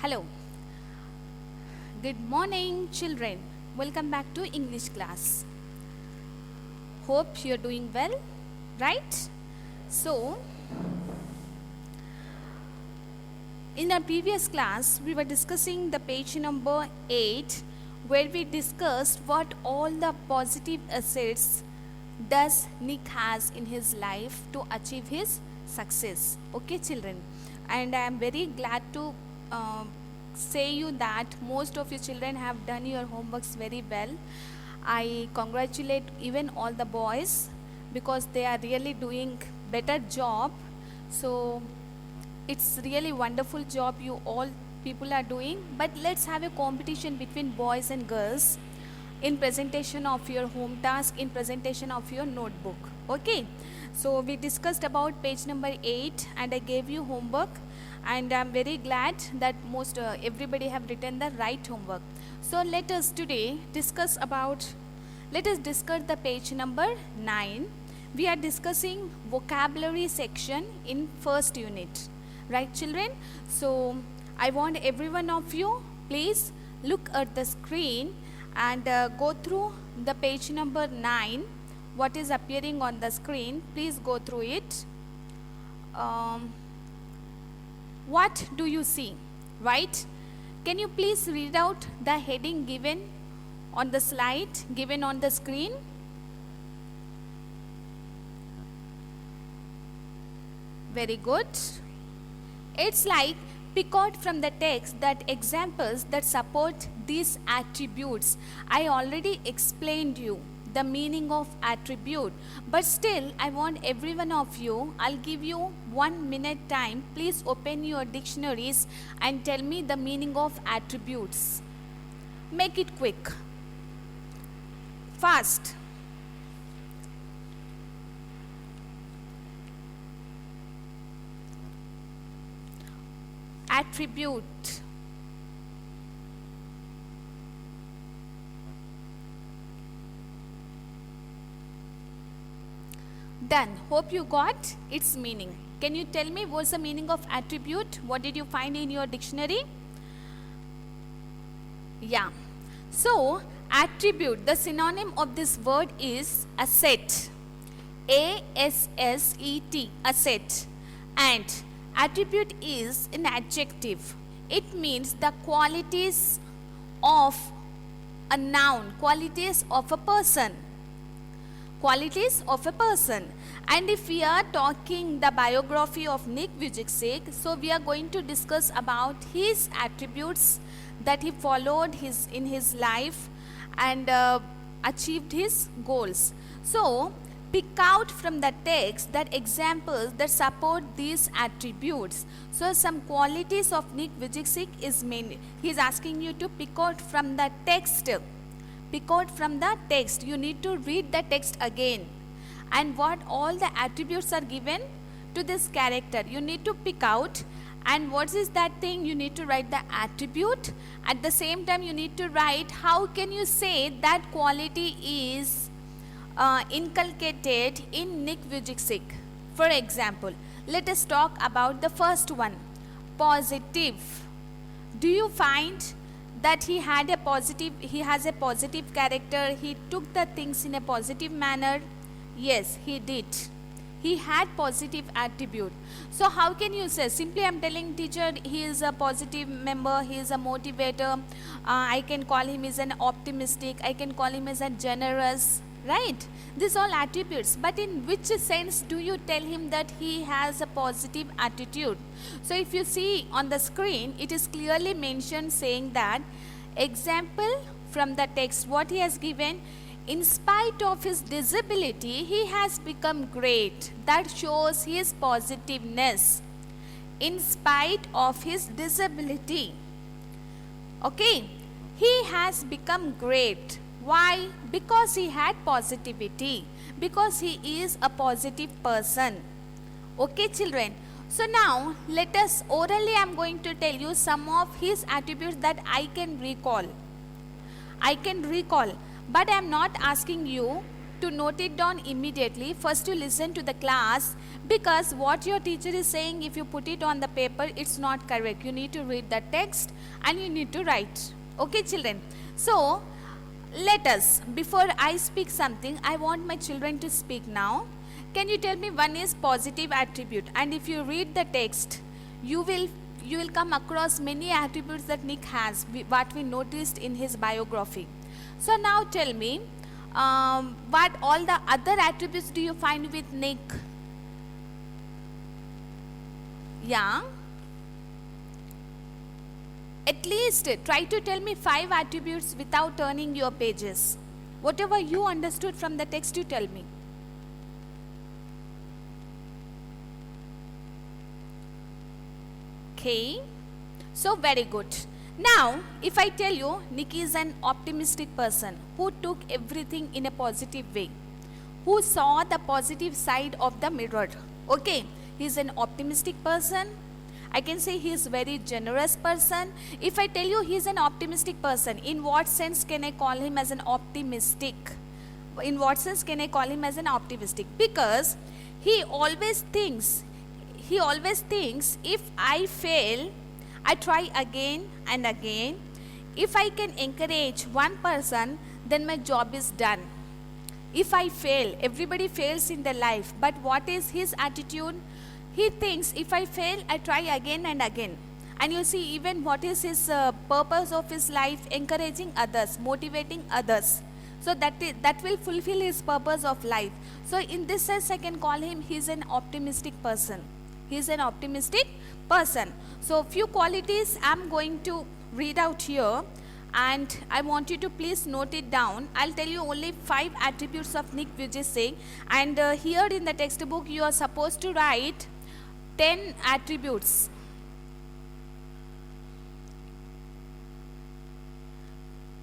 Hello. Good morning, children. Welcome back to English class. Hope you're doing well, right? So, in our previous class, we were discussing the page number 8, where we discussed what all the positive assets does Nick has in his life to achieve his success. Okay, children. And I am very glad to say you that most of you children have done your homeworks very well. I congratulate even all the boys because they are really doing better job. So it's really wonderful job you all people are doing. But let's have a competition between boys and girls in presentation of your home task, in presentation of your notebook. Okay, so we discussed about page number 8 and I gave you homework, and I'm very glad that most everybody have written the right homework. So let us today discuss the page number 9. We are discussing vocabulary section in first unit, right children? So I want every one of you, please look at the screen and go through the page number 9, what is appearing on the screen. Please go through it. What do you see, right? Can you please read out the heading given on the slide, given on the screen? Very good. It's like pick out from the text that examples that support these attributes. I already explained you the meaning of attribute, but still I want every one of you, I'll give you 1 minute time. Please open your dictionaries and tell me the meaning of attributes. Make it quick, fast. Attribute. Done. Hope you got its meaning. Can you tell me what's the meaning of attribute? What did you find in your dictionary? Yeah. So, attribute, the synonym of this word is asset. A-S-S-E-T, asset. And attribute is an adjective. It means the qualities of a noun, qualities of a person. Qualities of a person. And if we are talking the biography of Nick Vujicic, so we are going to discuss about his attributes that he followed in his life and achieved his goals. So pick out from the text that examples that support these attributes. So some qualities of Nick Vujicic is main. He is asking you to pick out from the text. Pick out from the text. You need to read the text again. And what all the attributes are given to this character. You need to pick out. And what is that thing? You need to write the attribute. At the same time, you need to write how can you say that quality is inculcated in Nick Vujicic. For example, let us talk about the first one. Positive. Do you find that he has a positive character? He took the things in a positive manner? Yes, he did. He had positive attribute. So how can you say? Simply I'm telling teacher he is a positive member, he is a motivator. I can call him as an optimistic. I can call him as a generous. Right? These all attributes. But in which sense do you tell him that he has a positive attitude? So if you see on the screen, it is clearly mentioned saying that example from the text what he has given. In spite of his disability, he has become great. That shows his positiveness. In spite of his disability. Okay. He has become great. Why? Because he had positivity. Because he is a positive person. Okay children. So now let us orally I am going to tell you some of his attributes that I can recall. I can recall. But I am not asking you to note it down immediately, first you listen to the class, because what your teacher is saying, if you put it on the paper, it's not correct. You need to read the text and you need to write. Okay, children? So, let us, before I speak something, I want my children to speak now. Can you tell me one is positive attribute? And if you read the text, you will come across many attributes that Nick has, what we noticed in his biography. So now tell me, what all the other attributes do you find with Nick? Yeah. At least try to tell me 5 attributes without turning your pages. Whatever you understood from the text, you tell me. Okay. So very good. Now, if I tell you, Nick is an optimistic person who took everything in a positive way, who saw the positive side of the mirror. Okay, he is an optimistic person. I can say he is very generous person. If I tell you he is an optimistic person, in what sense can I call him as an optimistic? In what sense can I call him as an optimistic? Because he always thinks if I fail, I try again and again. If I can encourage one person, then my job is done. If I fail, everybody fails in their life, but what is his attitude? He thinks if I fail, I try again and again. And you see, even what is his purpose of his life? Encouraging others, motivating others. So that will fulfill his purpose of life. So in this sense, I can call him, he is an optimistic person. He is an optimistic person. So few qualities I am going to read out here, and I want you to please note it down. I'll tell you only 5 attributes of Nick Vujicic, and here in the textbook you are supposed to write 10 attributes.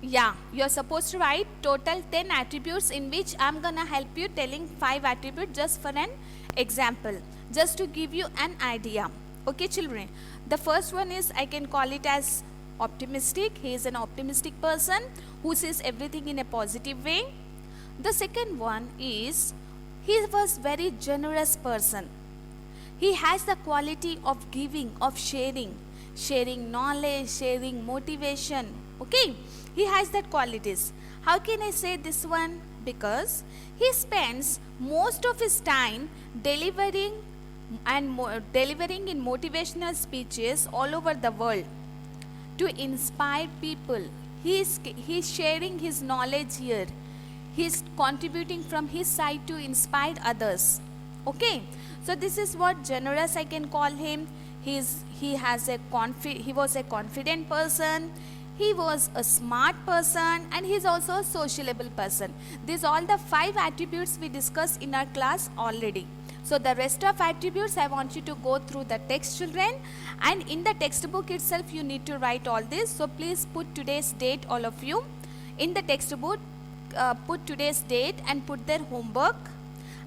Yeah, you are supposed to write total 10 attributes, in which I am gonna help you telling 5 attributes just for an example, just to give you an idea. Okay, children, the first one is, I can call it as optimistic. He is an optimistic person who sees everything in a positive way. The second one is, he was very generous person. He has the quality of giving, of sharing knowledge, sharing motivation. Okay, he has that qualities. How can I say this one? Because he spends most of his time delivering in motivational speeches all over the world to inspire people. He is sharing his knowledge here. He is contributing from his side to inspire others. Okay, so this is what generous I can call him. He was a confident person. He was a smart person, and he is also a sociable person. These all the 5 attributes we discussed in our class already. So the rest of attributes, I want you to go through the text, children, and in the textbook itself you need to write all this. So please put today's date, all of you. In the textbook, put today's date and put their homework.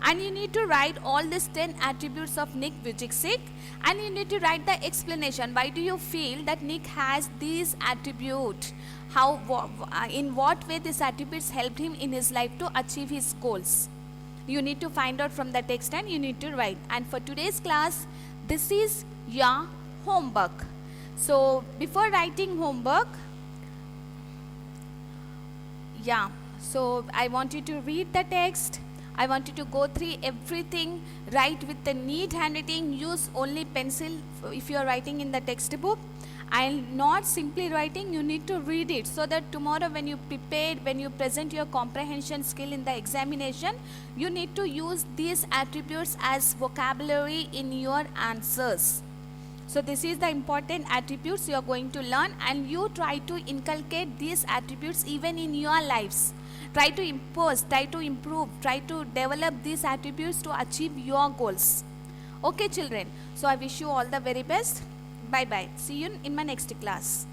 And you need to write all these 10 attributes of Nick Vujicic, and you need to write the explanation. Why do you feel that Nick has these attributes? In what way these attributes helped him in his life to achieve his goals? You need to find out from the text and you need to write. And for today's class, this is your homework. So before writing homework, so I want you to read the text. I want you to go through everything, write with the neat handwriting, use only pencil if you are writing in the textbook, and not simply writing, you need to read it, so that tomorrow when you present your comprehension skill in the examination, you need to use these attributes as vocabulary in your answers. So this is the important attributes you are going to learn, and you try to inculcate these attributes even in your lives. Try to impose, try to improve, try to develop these attributes to achieve your goals. Okay, children. So I wish you all the very best. Bye-bye. See you in my next class.